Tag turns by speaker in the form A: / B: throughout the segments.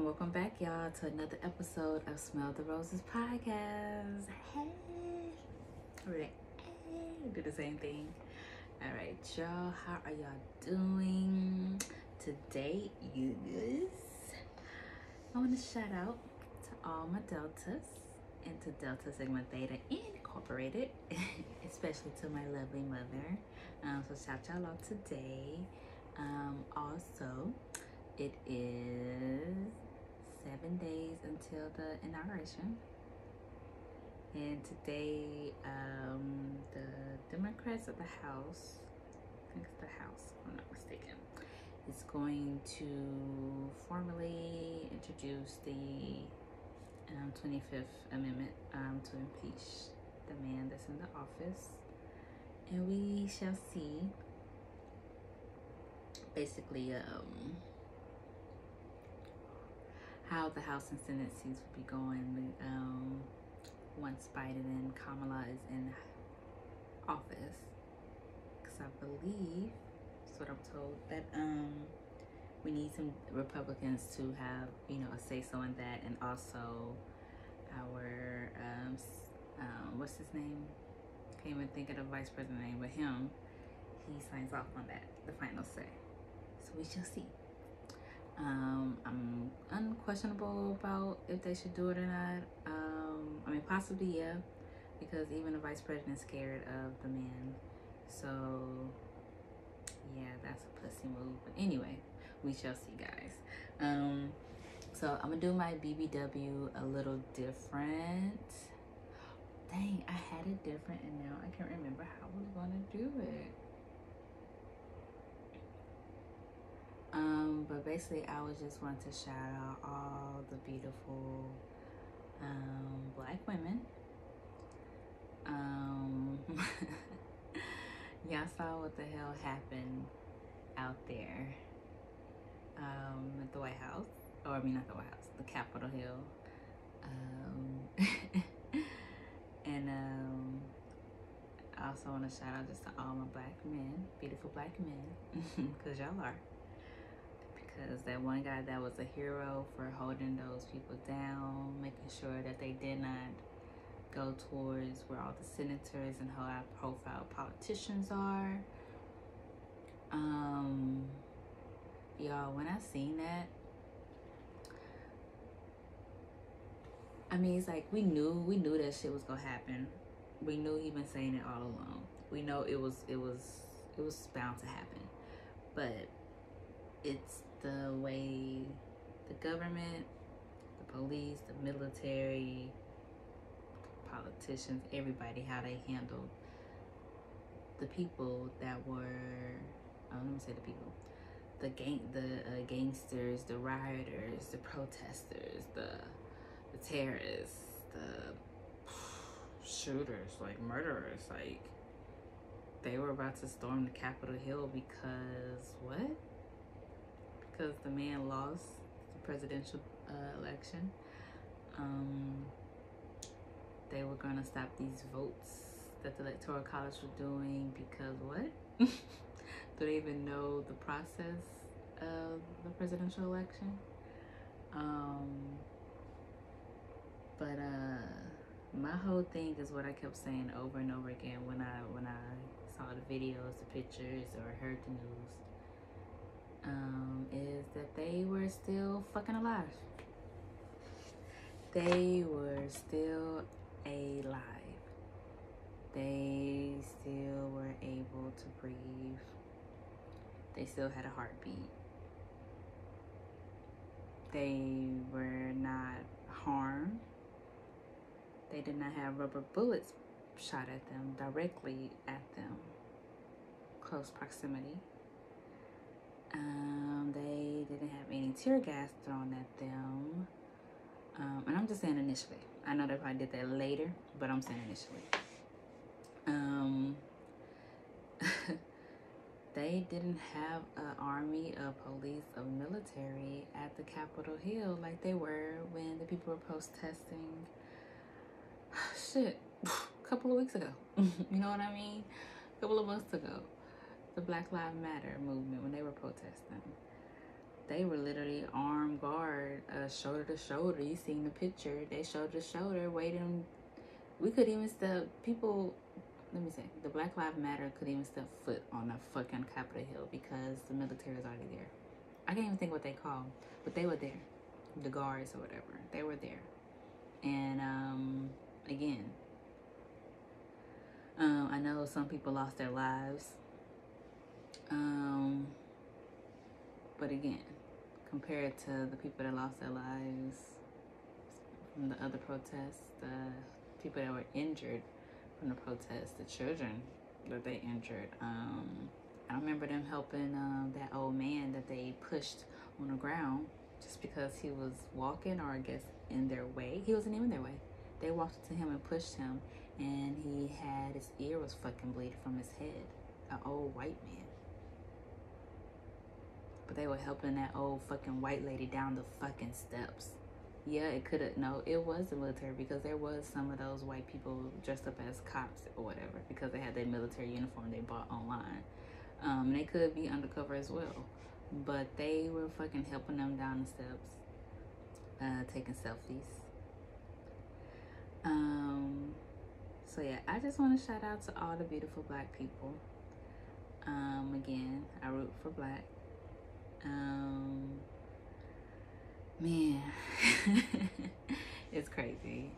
A: Welcome back, y'all, to another episode of Smell the Roses podcast. Hey, do the same thing. All right, y'all, how are y'all doing today, you guys? I want to shout out to all my Deltas and to Delta Sigma Theta Incorporated, especially to my lovely mother. So shout y'all out today. Also, it is 7 days until the inauguration. And today, the Democrats of the House, I think it's the House, if I'm not mistaken, is going to formally introduce the 25th Amendment to impeach the man that's in the office. And we shall see, basically, how the House and Senate seats will be going once Biden and Kamala is in office. Because I believe, that's what I'm told, that we need some Republicans to have, a say-so in that, and also our, what's his name? Can't even think of the vice president name, but him, he signs off on that, the final say. So we shall see. I'm unquestionable about if they should do it or not. Possibly, yeah, because even the vice president is scared of the man. So, yeah, that's a pussy move. But anyway, we shall see, guys. So I'm gonna do my BBW a little different. Dang, I had it different and now I can't remember how I was gonna do it. But basically I was just wanting to shout out all the beautiful Black women. Y'all saw what the hell happened out there at the White House, not the White House, the Capitol Hill. And I also want to shout out just to all my Black men, beautiful Black men, because y'all are. Because that one guy that was a hero for holding those people down, making sure that they did not go towards where all the senators and high profile politicians are. Y'all, when I seen that, it's like we knew that shit was gonna happen. We knew he been saying it all along. We know it was bound to happen. But it's the way the government, the police, the military, politicians, everybody, how they handled the people that were, let me say the people, the gangsters, the rioters, the protesters, the terrorists, the shooters, like murderers, like they were about to storm the Capitol Hill because what? Because the man lost the presidential election. They were gonna stop these votes that the Electoral College was doing because what? Do they even know the process of the presidential election? But my whole thing is what I kept saying over and over again when I saw the videos, the pictures, or heard the news. Is that they were still fucking alive. They were still alive. They still were able to breathe. They still had a heartbeat. They were not harmed. They did not have rubber bullets shot at them, directly at them, close proximity. They didn't have any tear gas thrown at them. And I'm just saying initially. I know they probably did that later, but I'm saying initially. They didn't have an army of police, of military at the Capitol Hill like they were when the people were protesting. Shit, a couple of weeks ago. You know what I mean? A couple of months ago. The Black Lives Matter movement, when they were protesting. they were literally armed guard, shoulder to shoulder. You seen the picture? They shoulder to shoulder, waiting. We could even step people. Let me say, the Black Lives Matter could even step foot on the fucking Capitol Hill because the military is already there. I can't even think what they call, but they were there. The guards or whatever, they were there. And again, I know some people lost their lives. But again, compared to the people that lost their lives from the other protests, the people that were injured from the protests, the children that they injured, I remember them helping that old man that they pushed on the ground just because he was walking, or I guess in their way. He wasn't even in their way. They walked to him and pushed him, and he had, his ear was fucking bleeding from his head. An old white man. But they were helping that old fucking white lady down the fucking steps. Yeah, it could have, no, it was the military, because there was some of those white people dressed up as cops or whatever, because they had their military uniform they bought online. And they could be undercover as well. But they were fucking helping them down the steps, taking selfies. So yeah, I just want to shout out to all the beautiful black people. Again, I root for black. Man, it's crazy.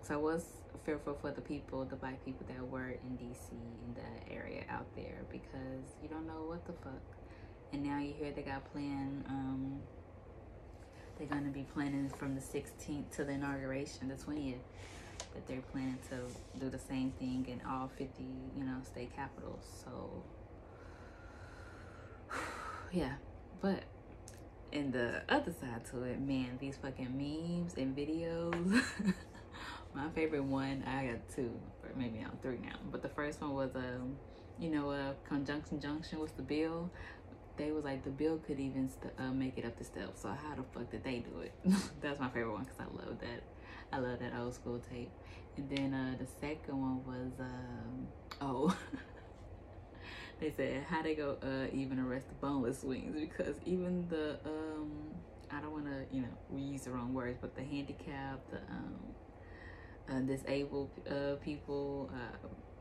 A: So I was fearful for the people, the black people that were in DC, in the area out there, because you don't know what the fuck. And now you hear they got planned, they're gonna be planning from the 16th to the inauguration, the 20th, that they're planning to do the same thing in all 50, state capitals. So yeah, but and the other side to it, man, these fucking memes and videos. My favorite one, I got two, or maybe I'm three now. But the first one was conjunction junction with the bill. They was like, the bill could even make it up the steps. So how the fuck did they do it? That's my favorite one, because I love that. I love that old school tape. And then the second one was they said how they go even arrest the boneless wings, because even the I don't want to we use the wrong words, but the handicapped, the disabled people,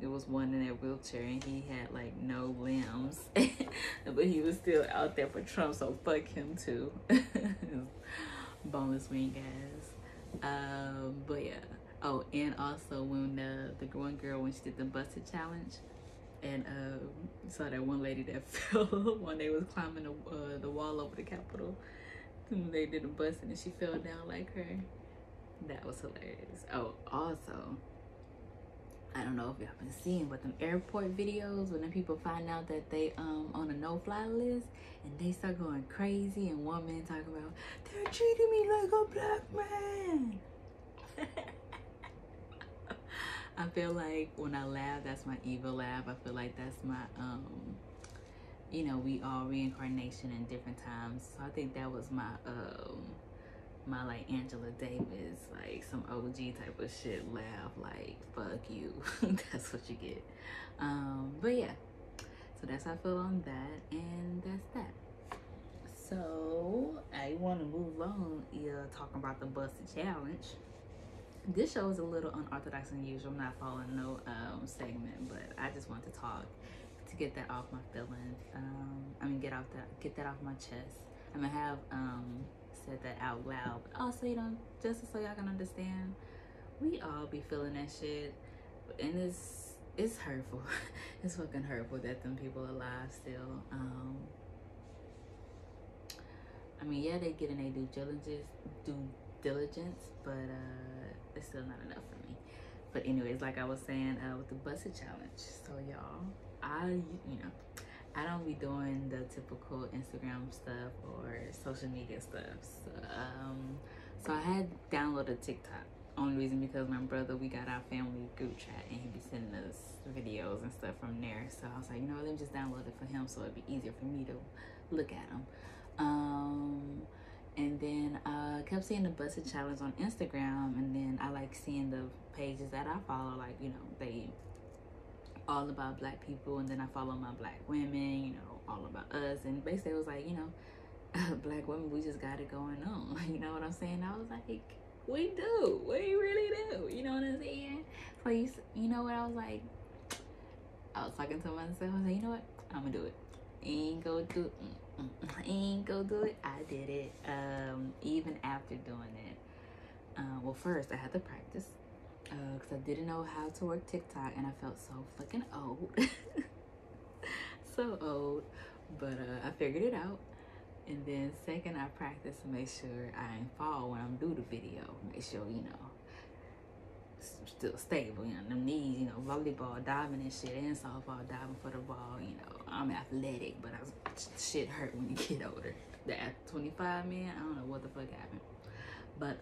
A: it was one in that wheelchair and he had like no limbs, but he was still out there for Trump, so fuck him too. Boneless wing ass. But yeah. Oh, and also when the one girl, when she did the busted challenge, and saw that one lady that fell when they was climbing the wall over the Capitol. They did a busting and she fell down like her. That was hilarious. Oh, also, I don't know if y'all been seeing, but them airport videos when them people find out that they on a no-fly list and they start going crazy, and one man talking about, they're treating me like a black man. I feel like when I laugh, that's my evil laugh. I feel like that's my, we all reincarnation in different times. So I think that was my, my like Angela Davis, like some OG type of shit laugh, like, fuck you. That's what you get. But yeah, so that's how I feel on that, and that's that. So I want to move on, talking about the busted challenge. This show is a little unorthodox and unusual. I'm not following no segment, but I just want to talk to get that off my feelings. Get that off my chest. I'm gonna have said that out loud, but also just so y'all can understand, we all be feeling that shit, and it's hurtful. It's fucking hurtful that them people alive still. Yeah, they getting their due diligence, but it's still not enough for me. But anyways, like I was saying, with the busted challenge, so y'all, I don't be doing the typical Instagram stuff or social media stuff. So I had downloaded TikTok. Only reason because my brother, we got our family group chat and he be sending us videos and stuff from there. So I was like, let me just download it for him so it'd be easier for me to look at them. And then I kept seeing the busted challenge on Instagram, and then I like seeing the pages that I follow, like, they all about black people, and then I follow my black women, all about us, and basically it was like, Black women, we just got it going on. You know what I'm saying? I was like, we do. We really do. You know what I'm saying? So you know what I was like? I was talking to myself. I was like, you know what? I'm gonna do it. Ain't go do it. I did it. Even after doing it. Well, first I had to practice because I didn't know how to work TikTok, and I felt so fucking old. So old. But I figured it out. And then second, I practice to make sure I ain't fall when I'm do the video. Make sure, you know, still stable, you know, them knees, you know, volleyball, diving and shit, and softball, diving for the ball, you know. I'm athletic, but shit hurt when you get older. At 25, man, I don't know what the fuck happened. But,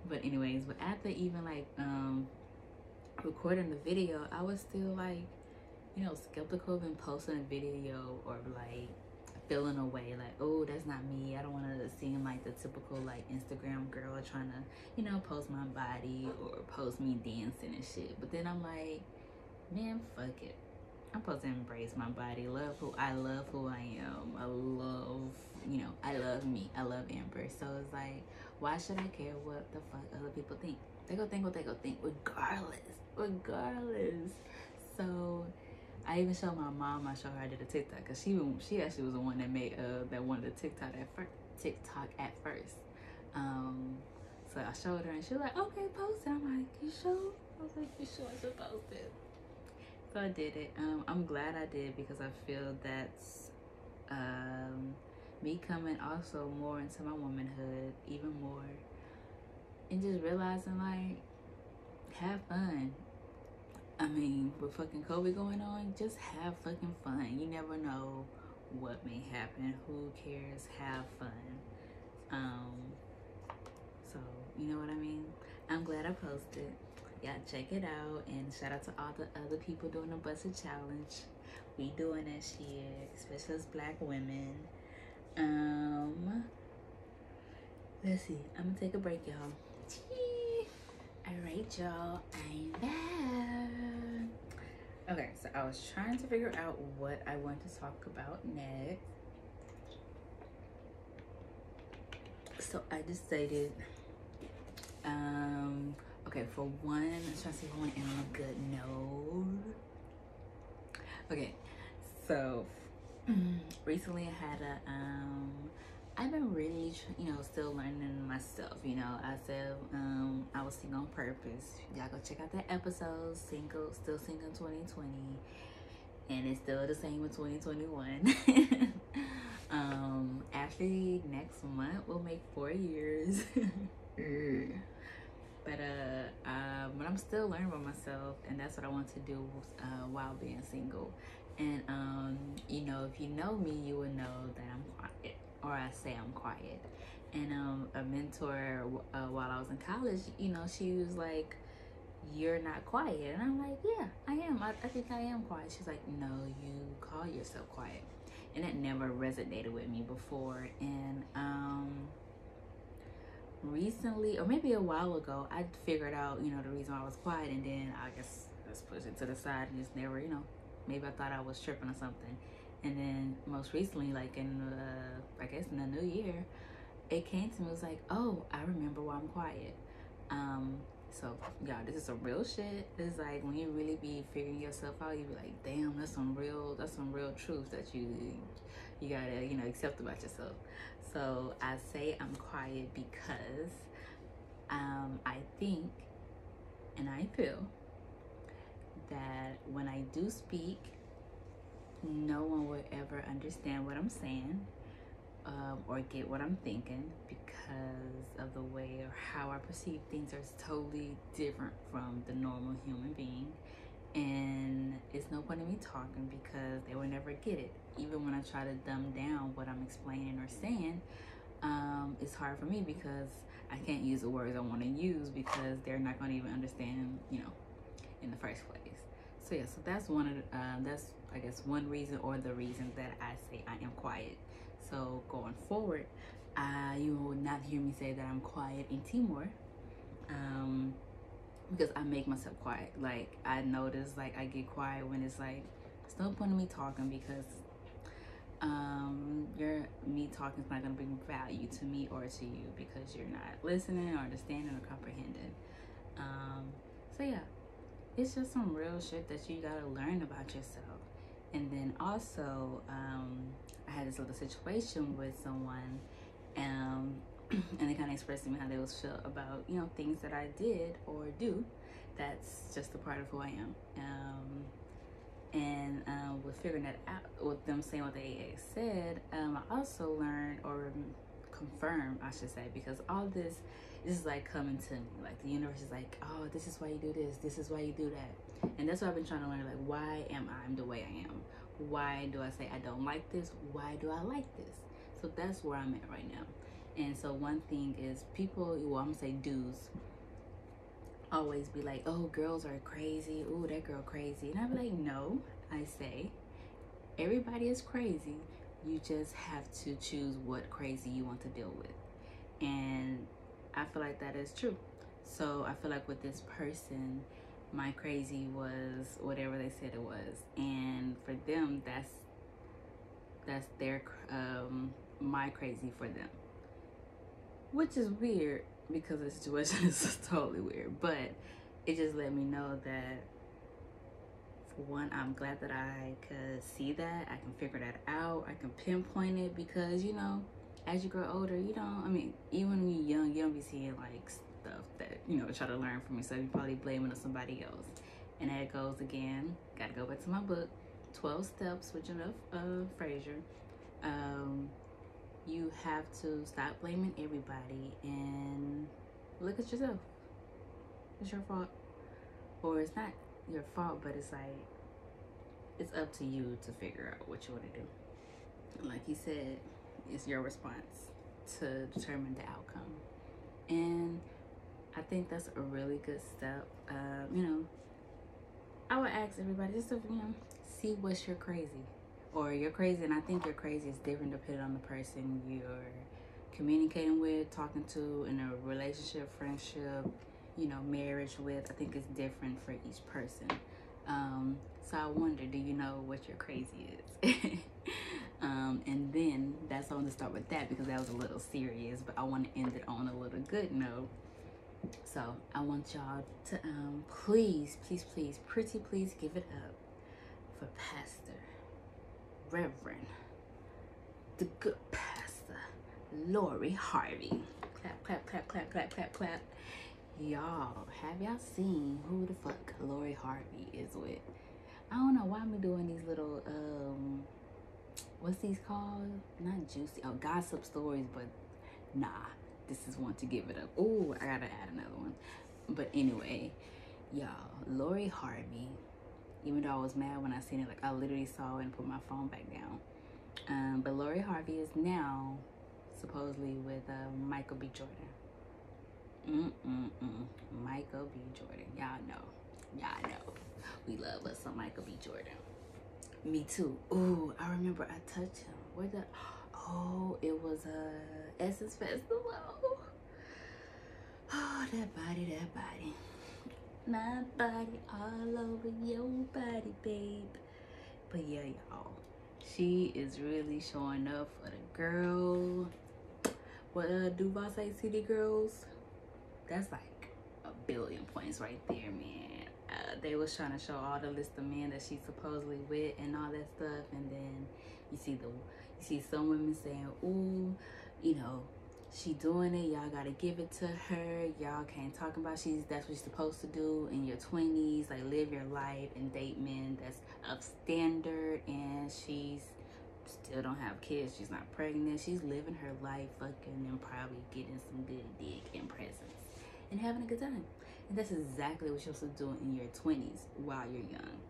A: but anyways, but after even, like, recording the video, I was still, like, you know, skeptical of posting a video or, like, feeling away like, oh, that's not me. I don't want to seem like the typical like Instagram girl trying to, you know, post my body or post me dancing and shit. But then I'm like, man, fuck it. I'm supposed to embrace my body, love who I am. I love, you know, I love me. I love Amber. So it's like, why should I care what the fuck other people think? They go think what they go think, regardless. So I even showed my mom. I showed her I did a TikTok because she actually was the one that made that wanted a TikTok at first. So I showed her and she was like, okay, post it. I'm like, you sure? I was like, you sure I should post it? So I did it. I'm glad I did because I feel that's me coming also more into my womanhood even more, and just realizing like, have fun. I mean, with fucking COVID going on, just have fucking fun. You never know what may happen. Who cares? Have fun. So, you know what I mean? I'm glad I posted. Yeah, check it out. And shout out to all the other people doing the Busted Challenge. We doing that shit, especially as Black women. Let's see. I'm gonna take a break, y'all. Alright, y'all, I'm back. Okay, so I was trying to figure out what I want to talk about next. So I decided, okay, for one, I'm trying to see if I want to end on a good note. Okay, so recently I had I've been really, you know, still learning myself. You know, I said I was single on purpose. Y'all go check out that episode, still single in 2020. And it's still the same in 2021. Actually, next month we'll make 4 years. But I'm still learning about myself, and that's what I want to do while being single. And you know, if you know me, you would know that I'm quiet, or I say I'm quiet. And a mentor while I was in college, you know, she was like, "You're not quiet," and I'm like, "Yeah, I am. I think I am quiet." She's like, "No, you call yourself quiet," and that never resonated with me before. And recently, or maybe a while ago, I figured out, you know, the reason why I was quiet, and then I guess just pushed it to the side and just never, you know, maybe I thought I was tripping or something. And then most recently, like in I guess in the new year, it came to me. It was like, oh, I remember why I'm quiet. So y'all, this is some real shit. It's like when you really be figuring yourself out, you be like, damn, that's some real truth that you gotta, you know, accept about yourself. So I say I'm quiet because I think and I feel that when I do speak, no one will ever understand what I'm saying or get what I'm thinking, because of the way or how I perceive things are totally different from the normal human being. And it's no point in me talking because they will never get it. Even when I try to dumb down what I'm explaining or saying, it's hard for me because I can't use the words I want to use because they're not going to even understand, you know, in the first place. So yeah, so that's one of the, that's I guess one reason, or the reason that I say I am quiet. So going forward, you will not hear me say that I'm quiet anymore, because I make myself quiet. Like I notice, like I get quiet when it's like, it's no point in me talking because me talking is not going to bring value to me or to you because you're not listening or understanding or comprehending. So yeah, it's just some real shit that you got to learn about yourself. And then also, I had this little situation with someone, and they kind of expressed to me how they was feel about, you know, things that I did or do. That's just a part of who I am. With figuring that out, with them saying what they said, I also learned or confirmed, I should say, because all this is like coming to me. Like the universe is like, oh, this is why you do this. This is why you do that. And that's what I've been trying to learn. Like, why am I the way I am? Why do I say I don't like this? Why do I like this? So that's where I'm at right now. And so one thing is people, well, I'm gonna say dudes, always be like, oh, girls are crazy. Ooh, that girl crazy. And I be like, no, I say, everybody is crazy. You just have to choose what crazy you want to deal with. And I feel like that is true. So I feel like with this person, my crazy was whatever they said it was. And for them, that's their, my crazy for them. Which is weird because the situation is totally weird. But it just let me know that, for one, I'm glad that I could see that. I can figure that out. I can pinpoint it because, you know, as you grow older, you don't, I mean, even when you're young, you don't be seeing like stuff that, you know, try to learn from yourself. You probably blame it on somebody else. And there it goes again. Gotta go back to my book, 12 Steps with Jeff Frazier. You have to stop blaming everybody and look at yourself. It's your fault. Or it's not your fault, but it's like, it's up to you to figure out what you want to do. Like he said, it's your response to determine the outcome. And I think that's a really good step. You know, I would ask everybody just to, you know, see what's your crazy. Or you're crazy, and I think your crazy is different depending on the person you're communicating with, talking to, in a relationship, friendship, you know, marriage with. I think it's different for each person. So I wonder, do you know what your crazy is? And then that's why I want to start with that because that was a little serious, but I want to end it on a little good note. So I want y'all to please, please, please, pretty please give it up for Pastor Reverend, the good pastor, Lori Harvey. Clap, clap, clap, clap, clap, clap, clap. Y'all, have y'all seen who the fuck Lori Harvey is with? I don't know why I'm doing these little, what's these called? Not juicy, oh, gossip stories, but nah, this is one to give it up. Oh, I gotta add another one. But anyway, y'all, Lori Harvey, even though I was mad when I seen it, like I literally saw it and put my phone back down. But Lori Harvey is now supposedly with Michael B. Jordan. Michael B. Jordan. Y'all know. We love us some Michael B. Jordan. Me too. Ooh, I remember I touched him. Where the, oh, it was Essence Festival. Oh, that body. My body all over your body, babe. But yeah, y'all, she is really showing up for the girl. What Duval say, City Girls? That's like 1 billion points right there, man. They was trying to show all the list of men that she's supposedly with and all that stuff, and then you see some women saying, ooh, you know, she doing it, y'all gotta give it to her, y'all can't talk about that's what she's supposed to do in your 20s, like live your life and date men that's of standard, and she's still don't have kids, she's not pregnant, she's living her life fucking and probably getting some good dick and presents and having a good time. And that's exactly what you're supposed to do in your 20s while you're young.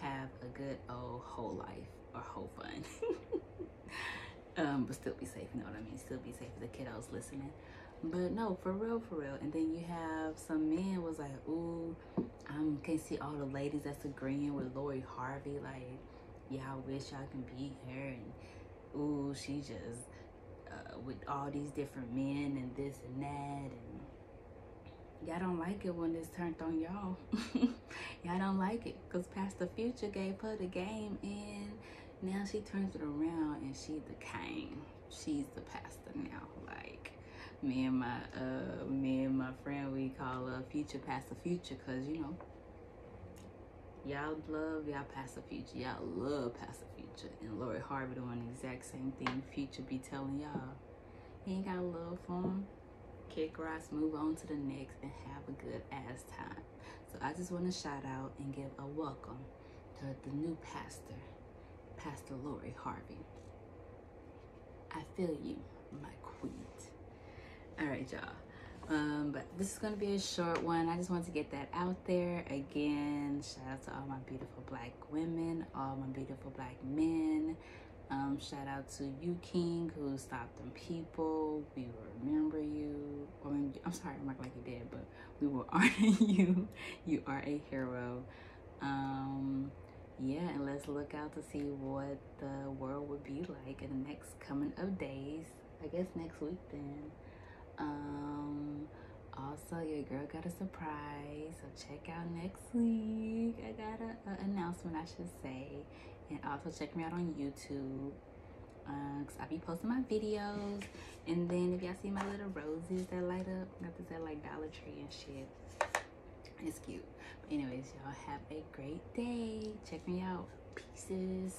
A: Have a good old whole life or whole fun. But still be safe, you know what I mean? Still be safe for the kiddos listening. But no, for real. And then you have some men was like, ooh, can't see all the ladies that's agreeing with Lori Harvey. Like, yeah, I wish y'all can be her. And ooh, she just with all these different men and this and that. And y'all don't like it when it's turned on y'all. Y'all don't like it because Pastor Future gave her the game, and Now she turns it around and she the king. She's the pastor now. Like me and my friend, we call her Future Pastor Future, cause you know y'all love y'all Pastor Future. Y'all love Pastor Future, and Lori Harvey doing the exact same thing. Future be telling y'all, he ain't got love for him. Kick rocks, move on to the next, and have a good ass time. So I just want to shout out and give a welcome to the new pastor, Pastor Lori Harvey. I feel you, my queen. All right, y'all. But this is gonna be a short one. I just want to get that out there. Again, shout out to all my beautiful black women, all my beautiful black men. Shout out to you, King, who stopped them people. We will remember you. I'm sorry, I'm not like you did, but we will honor you. You are a hero. Yeah, and let's look out to see what the world would be like in the next coming of days. I guess next week then. Also, your girl got a surprise, so check out next week. I got an announcement, I should say. And also check me out on YouTube, because I'll be posting my videos. And then if y'all see my little roses that light up, got this at like Dollar Tree and shit. It's cute. But anyways, y'all have a great day. Check me out. Pieces.